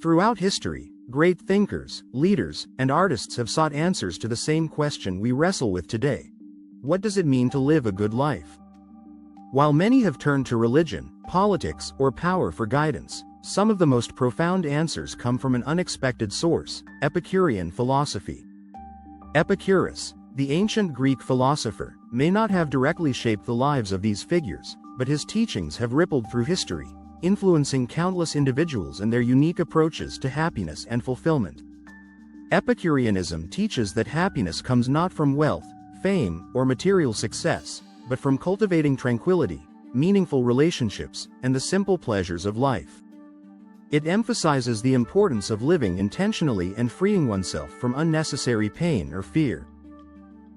Throughout history, great thinkers, leaders, and artists have sought answers to the same question we wrestle with today. What does it mean to live a good life? While many have turned to religion, politics, or power for guidance, some of the most profound answers come from an unexpected source: Epicurean philosophy. Epicurus, the ancient Greek philosopher, may not have directly shaped the lives of these figures, but his teachings have rippled through history, influencing countless individuals and their unique approaches to happiness and fulfillment. Epicureanism teaches that happiness comes not from wealth, fame, or material success, but from cultivating tranquility, meaningful relationships, and the simple pleasures of life. It emphasizes the importance of living intentionally and freeing oneself from unnecessary pain or fear.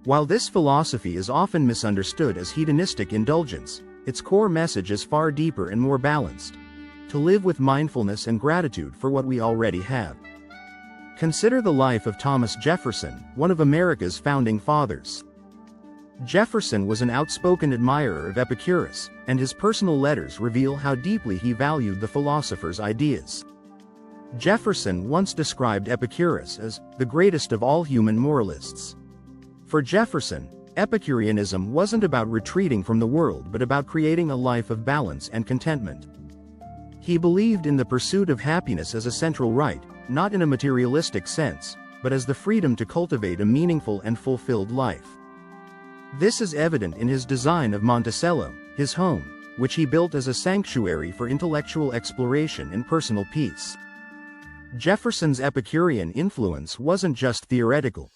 While this philosophy is often misunderstood as hedonistic indulgence, its core message is far deeper and more balanced: to live with mindfulness and gratitude for what we already have. Consider the life of Thomas Jefferson, one of America's founding fathers. Jefferson was an outspoken admirer of Epicurus, and his personal letters reveal how deeply he valued the philosopher's ideas. Jefferson once described Epicurus as the greatest of all human moralists. For Jefferson, Epicureanism wasn't about retreating from the world but about creating a life of balance and contentment. He believed in the pursuit of happiness as a central right, not in a materialistic sense, but as the freedom to cultivate a meaningful and fulfilled life. This is evident in his design of Monticello, his home, which he built as a sanctuary for intellectual exploration and personal peace. Jefferson's Epicurean influence wasn't just theoretical.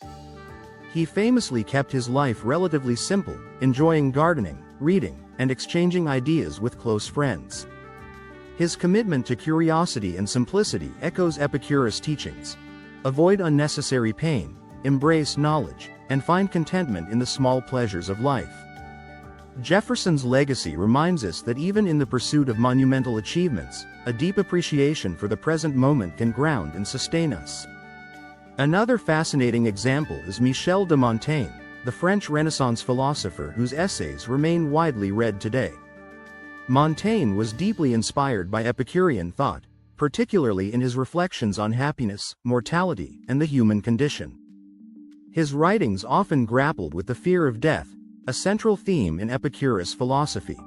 He famously kept his life relatively simple, enjoying gardening, reading, and exchanging ideas with close friends. His commitment to curiosity and simplicity echoes Epicurus' teachings: avoid unnecessary pain, embrace knowledge, and find contentment in the small pleasures of life. Jefferson's legacy reminds us that even in the pursuit of monumental achievements, a deep appreciation for the present moment can ground and sustain us. Another fascinating example is Michel de Montaigne, the French Renaissance philosopher whose essays remain widely read today. Montaigne was deeply inspired by Epicurean thought, particularly in his reflections on happiness, mortality, and the human condition. His writings often grappled with the fear of death, a central theme in Epicurus philosophy.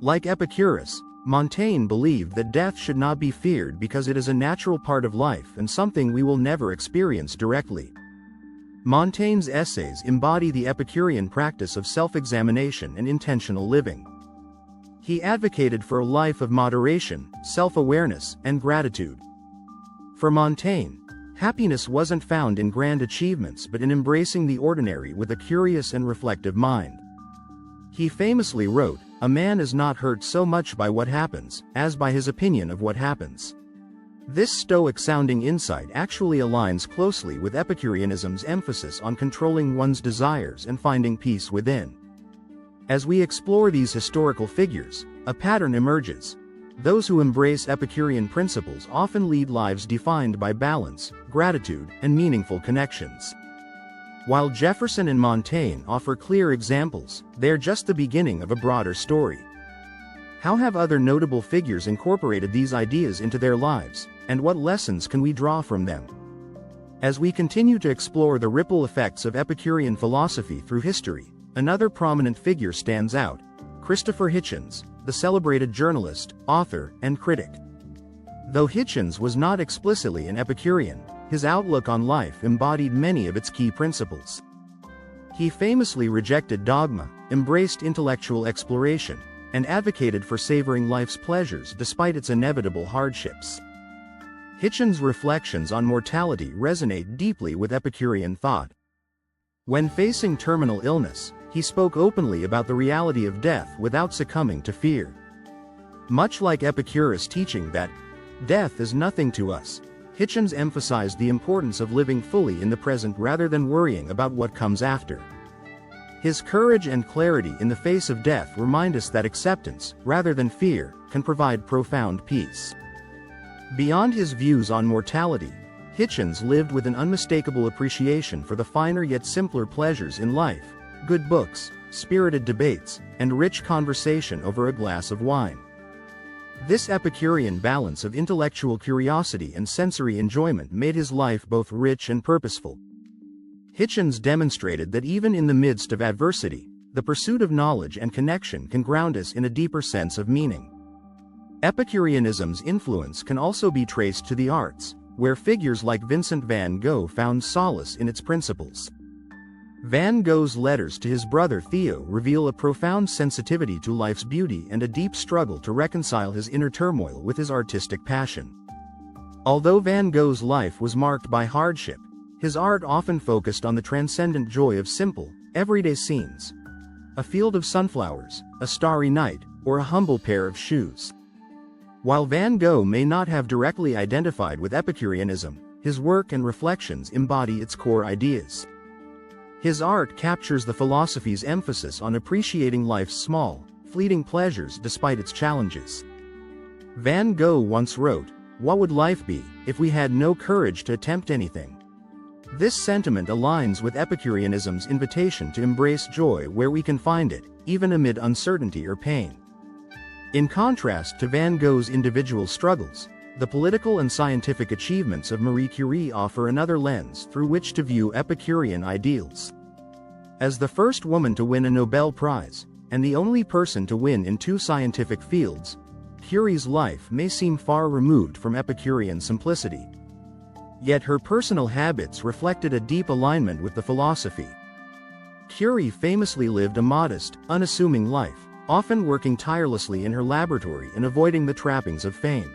Like Epicurus, Montaigne believed that death should not be feared because it is a natural part of life and something we will never experience directly. Montaigne's essays embody the Epicurean practice of self-examination and intentional living. He advocated for a life of moderation, self-awareness, and gratitude. For Montaigne, happiness wasn't found in grand achievements but in embracing the ordinary with a curious and reflective mind. He famously wrote, "A man is not hurt so much by what happens, as by his opinion of what happens." This Stoic-sounding insight actually aligns closely with Epicureanism's emphasis on controlling one's desires and finding peace within. As we explore these historical figures, a pattern emerges. Those who embrace Epicurean principles often lead lives defined by balance, gratitude, and meaningful connections. While Jefferson and Montaigne offer clear examples, they're just the beginning of a broader story. How have other notable figures incorporated these ideas into their lives, and what lessons can we draw from them? As we continue to explore the ripple effects of Epicurean philosophy through history, another prominent figure stands out: Christopher Hitchens, the celebrated journalist, author, and critic. Though Hitchens was not explicitly an Epicurean, his outlook on life embodied many of its key principles. He famously rejected dogma, embraced intellectual exploration, and advocated for savoring life's pleasures despite its inevitable hardships. Hitchens' reflections on mortality resonate deeply with Epicurean thought. When facing terminal illness, he spoke openly about the reality of death without succumbing to fear. Much like Epicurus' teaching that death is nothing to us, Hitchens emphasized the importance of living fully in the present rather than worrying about what comes after. His courage and clarity in the face of death remind us that acceptance, rather than fear, can provide profound peace. Beyond his views on mortality, Hitchens lived with an unmistakable appreciation for the finer yet simpler pleasures in life: good books, spirited debates, and rich conversation over a glass of wine. This Epicurean balance of intellectual curiosity and sensory enjoyment made his life both rich and purposeful. Hitchens demonstrated that even in the midst of adversity, the pursuit of knowledge and connection can ground us in a deeper sense of meaning. Epicureanism's influence can also be traced to the arts, where figures like Vincent van Gogh found solace in its principles. Van Gogh's letters to his brother Theo reveal a profound sensitivity to life's beauty and a deep struggle to reconcile his inner turmoil with his artistic passion. Although Van Gogh's life was marked by hardship, his art often focused on the transcendent joy of simple, everyday scenes. A field of sunflowers, a starry night, or a humble pair of shoes. While Van Gogh may not have directly identified with Epicureanism, his work and reflections embody its core ideas. His art captures the philosophy's emphasis on appreciating life's small, fleeting pleasures despite its challenges. Van Gogh once wrote, "What would life be if we had no courage to attempt anything?" This sentiment aligns with Epicureanism's invitation to embrace joy where we can find it, even amid uncertainty or pain. In contrast to Van Gogh's individual struggles, the political and scientific achievements of Marie Curie offer another lens through which to view Epicurean ideals. As the first woman to win a Nobel Prize, and the only person to win in 2 scientific fields, Curie's life may seem far removed from Epicurean simplicity. Yet her personal habits reflected a deep alignment with the philosophy. Curie famously lived a modest, unassuming life, often working tirelessly in her laboratory and avoiding the trappings of fame.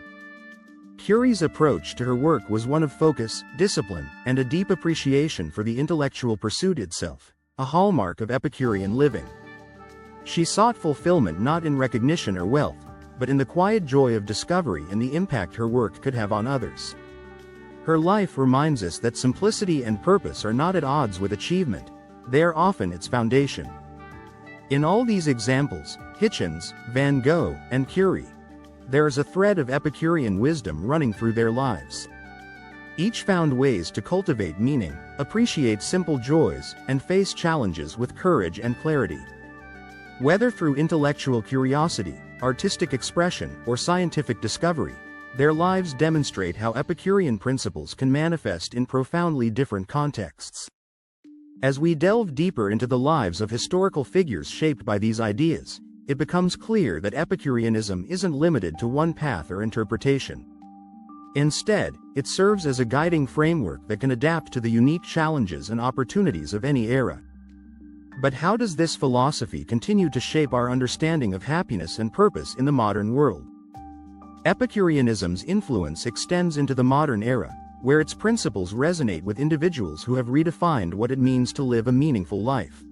Curie's approach to her work was one of focus, discipline, and a deep appreciation for the intellectual pursuit itself, a hallmark of Epicurean living. She sought fulfillment not in recognition or wealth, but in the quiet joy of discovery and the impact her work could have on others. Her life reminds us that simplicity and purpose are not at odds with achievement, they are often its foundation. In all these examples, Hitchens, Van Gogh, and Curie, there is a thread of Epicurean wisdom running through their lives. Each found ways to cultivate meaning, appreciate simple joys, and face challenges with courage and clarity. Whether through intellectual curiosity, artistic expression, or scientific discovery, their lives demonstrate how Epicurean principles can manifest in profoundly different contexts. As we delve deeper into the lives of historical figures shaped by these ideas, it becomes clear that Epicureanism isn't limited to one path or interpretation. Instead, it serves as a guiding framework that can adapt to the unique challenges and opportunities of any era. But how does this philosophy continue to shape our understanding of happiness and purpose in the modern world? Epicureanism's influence extends into the modern era, where its principles resonate with individuals who have redefined what it means to live a meaningful life.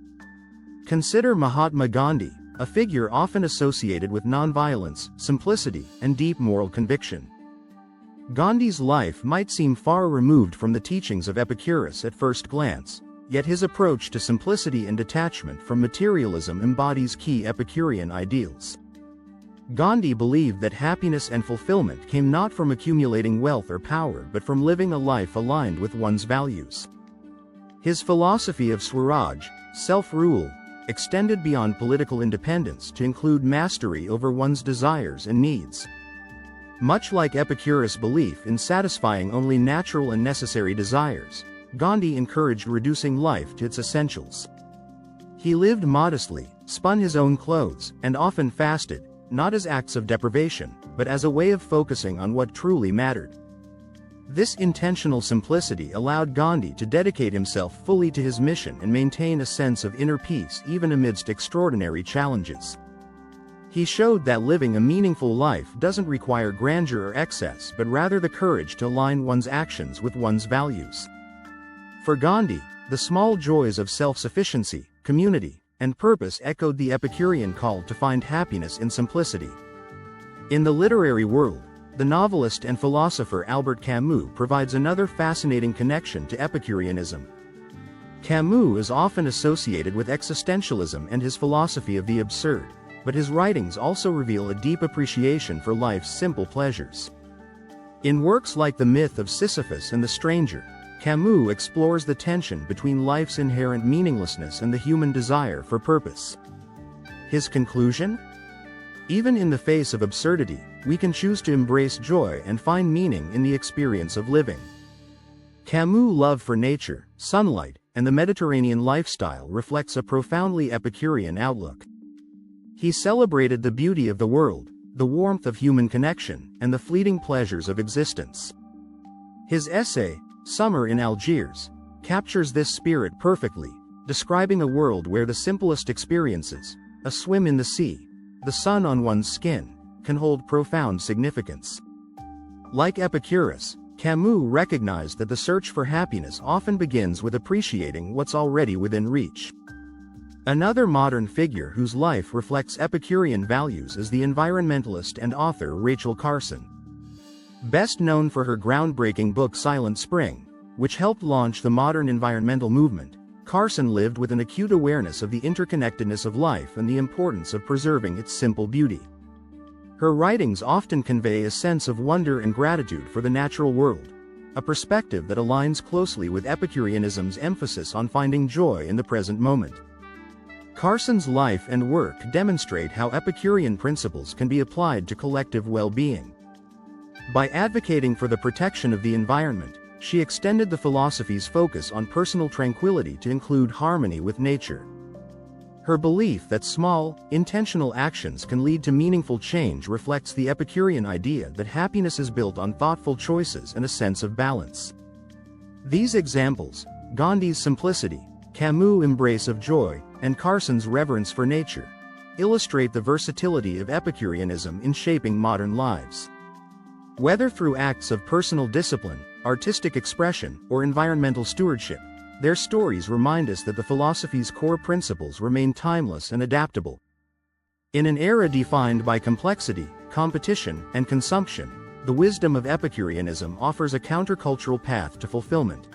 Consider Mahatma Gandhi, a figure often associated with nonviolence, simplicity, and deep moral conviction. Gandhi's life might seem far removed from the teachings of Epicurus at first glance, yet his approach to simplicity and detachment from materialism embodies key Epicurean ideals. Gandhi believed that happiness and fulfillment came not from accumulating wealth or power but from living a life aligned with one's values. His philosophy of Swaraj, self-rule, extended beyond political independence to include mastery over one's desires and needs. Much like Epicurus' belief in satisfying only natural and necessary desires, Gandhi encouraged reducing life to its essentials. He lived modestly, spun his own clothes, and often fasted, not as acts of deprivation, but as a way of focusing on what truly mattered. This intentional simplicity allowed Gandhi to dedicate himself fully to his mission and maintain a sense of inner peace even amidst extraordinary challenges. He showed that living a meaningful life doesn't require grandeur or excess but rather the courage to align one's actions with one's values. For Gandhi, the small joys of self-sufficiency, community, and purpose echoed the Epicurean call to find happiness in simplicity. In the literary world, the novelist and philosopher Albert Camus provides another fascinating connection to Epicureanism. Camus is often associated with existentialism and his philosophy of the absurd, but his writings also reveal a deep appreciation for life's simple pleasures. In works like The Myth of Sisyphus and The Stranger, Camus explores the tension between life's inherent meaninglessness and the human desire for purpose. His conclusion? Even in the face of absurdity, we can choose to embrace joy and find meaning in the experience of living. Camus' love for nature, sunlight, and the Mediterranean lifestyle reflects a profoundly Epicurean outlook. He celebrated the beauty of the world, the warmth of human connection, and the fleeting pleasures of existence. His essay, Summer in Algiers, captures this spirit perfectly, describing a world where the simplest experiences, a swim in the sea, the sun on one's skin, can hold profound significance. Like Epicurus, Camus recognized that the search for happiness often begins with appreciating what's already within reach. Another modern figure whose life reflects Epicurean values is the environmentalist and author Rachel Carson. Best known for her groundbreaking book Silent Spring, which helped launch the modern environmental movement, Carson lived with an acute awareness of the interconnectedness of life and the importance of preserving its simple beauty. Her writings often convey a sense of wonder and gratitude for the natural world, a perspective that aligns closely with Epicureanism's emphasis on finding joy in the present moment. Carson's life and work demonstrate how Epicurean principles can be applied to collective well-being. By advocating for the protection of the environment, she extended the philosophy's focus on personal tranquility to include harmony with nature. Her belief that small, intentional actions can lead to meaningful change reflects the Epicurean idea that happiness is built on thoughtful choices and a sense of balance. These examples, Gandhi's simplicity, Camus' embrace of joy, and Carson's reverence for nature, illustrate the versatility of Epicureanism in shaping modern lives. Whether through acts of personal discipline, artistic expression, or environmental stewardship, their stories remind us that the philosophy's core principles remain timeless and adaptable. In an era defined by complexity, competition, and consumption, the wisdom of Epicureanism offers a countercultural path to fulfillment.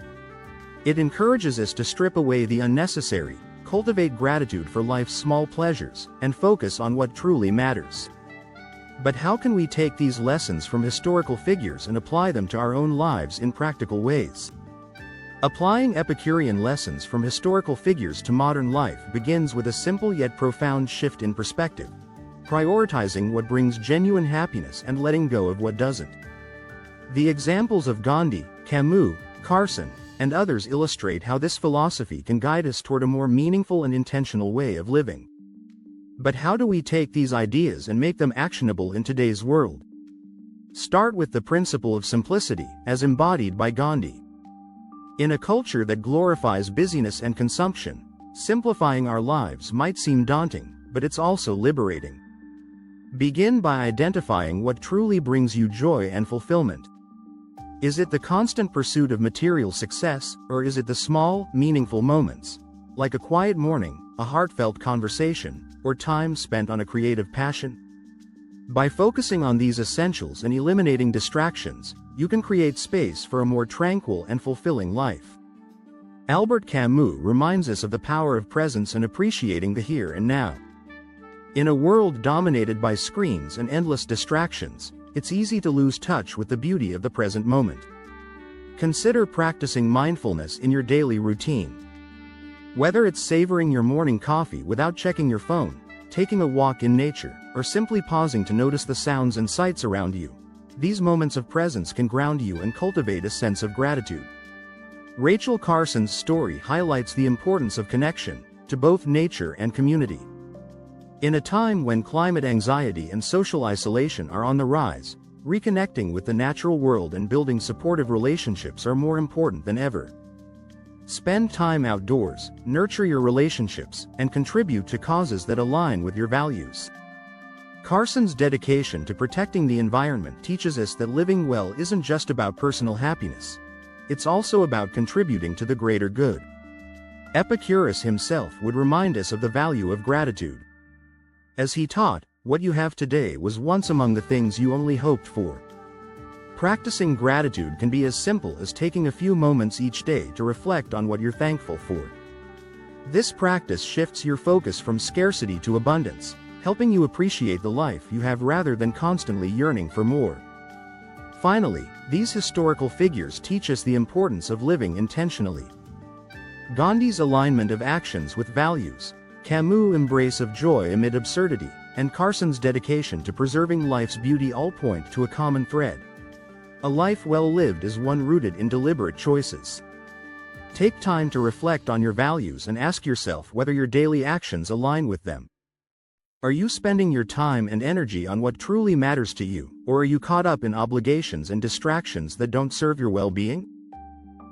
It encourages us to strip away the unnecessary, cultivate gratitude for life's small pleasures, and focus on what truly matters. But how can we take these lessons from historical figures and apply them to our own lives in practical ways? Applying Epicurean lessons from historical figures to modern life begins with a simple yet profound shift in perspective, prioritizing what brings genuine happiness and letting go of what doesn't. The examples of Gandhi, Camus, Carson, and others illustrate how this philosophy can guide us toward a more meaningful and intentional way of living. But how do we take these ideas and make them actionable in today's world? Start with the principle of simplicity, as embodied by Gandhi. In a culture that glorifies busyness and consumption, simplifying our lives might seem daunting, but it's also liberating. Begin by identifying what truly brings you joy and fulfillment. Is it the constant pursuit of material success, or is it the small, meaningful moments, like a quiet morning, a heartfelt conversation, or time spent on a creative passion? By focusing on these essentials and eliminating distractions, you can create space for a more tranquil and fulfilling life. Albert Camus reminds us of the power of presence and appreciating the here and now. In a world dominated by screens and endless distractions, it's easy to lose touch with the beauty of the present moment. Consider practicing mindfulness in your daily routine. Whether it's savoring your morning coffee without checking your phone, taking a walk in nature, or simply pausing to notice the sounds and sights around you, these moments of presence can ground you and cultivate a sense of gratitude. Rachel Carson's story highlights the importance of connection to both nature and community. In a time when climate anxiety and social isolation are on the rise, reconnecting with the natural world and building supportive relationships are more important than ever. Spend time outdoors, nurture your relationships, and contribute to causes that align with your values. Carson's dedication to protecting the environment teaches us that living well isn't just about personal happiness. It's also about contributing to the greater good. Epicurus himself would remind us of the value of gratitude. As he taught, what you have today was once among the things you only hoped for. Practicing gratitude can be as simple as taking a few moments each day to reflect on what you're thankful for. This practice shifts your focus from scarcity to abundance, helping you appreciate the life you have rather than constantly yearning for more. Finally, these historical figures teach us the importance of living intentionally. Gandhi's alignment of actions with values, Camus' embrace of joy amid absurdity, and Carson's dedication to preserving life's beauty all point to a common thread. A life well lived is one rooted in deliberate choices. Take time to reflect on your values and ask yourself whether your daily actions align with them. Are you spending your time and energy on what truly matters to you, or are you caught up in obligations and distractions that don't serve your well-being?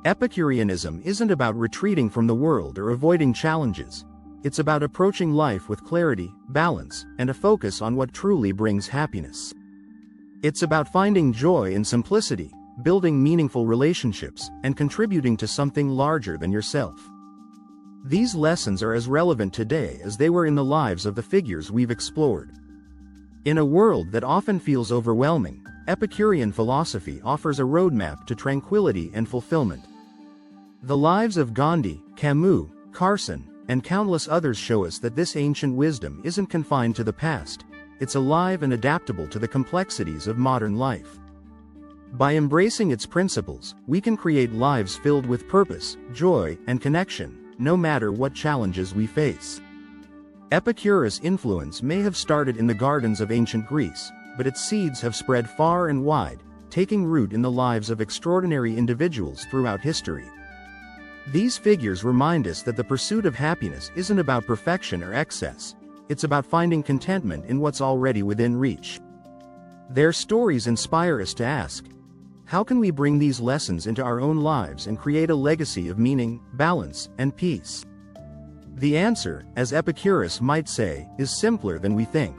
Epicureanism isn't about retreating from the world or avoiding challenges. It's about approaching life with clarity, balance, and a focus on what truly brings happiness. It's about finding joy in simplicity, building meaningful relationships, and contributing to something larger than yourself. These lessons are as relevant today as they were in the lives of the figures we've explored. In a world that often feels overwhelming, Epicurean philosophy offers a roadmap to tranquility and fulfillment. The lives of Gandhi, Camus, Carson, and countless others show us that this ancient wisdom isn't confined to the past. It's alive and adaptable to the complexities of modern life. By embracing its principles, we can create lives filled with purpose, joy, and connection, no matter what challenges we face. Epicurus' influence may have started in the gardens of ancient Greece, but its seeds have spread far and wide, taking root in the lives of extraordinary individuals throughout history. These figures remind us that the pursuit of happiness isn't about perfection or excess. It's about finding contentment in what's already within reach. Their stories inspire us to ask, how can we bring these lessons into our own lives and create a legacy of meaning, balance, and peace? The answer, as Epicurus might say, is simpler than we think.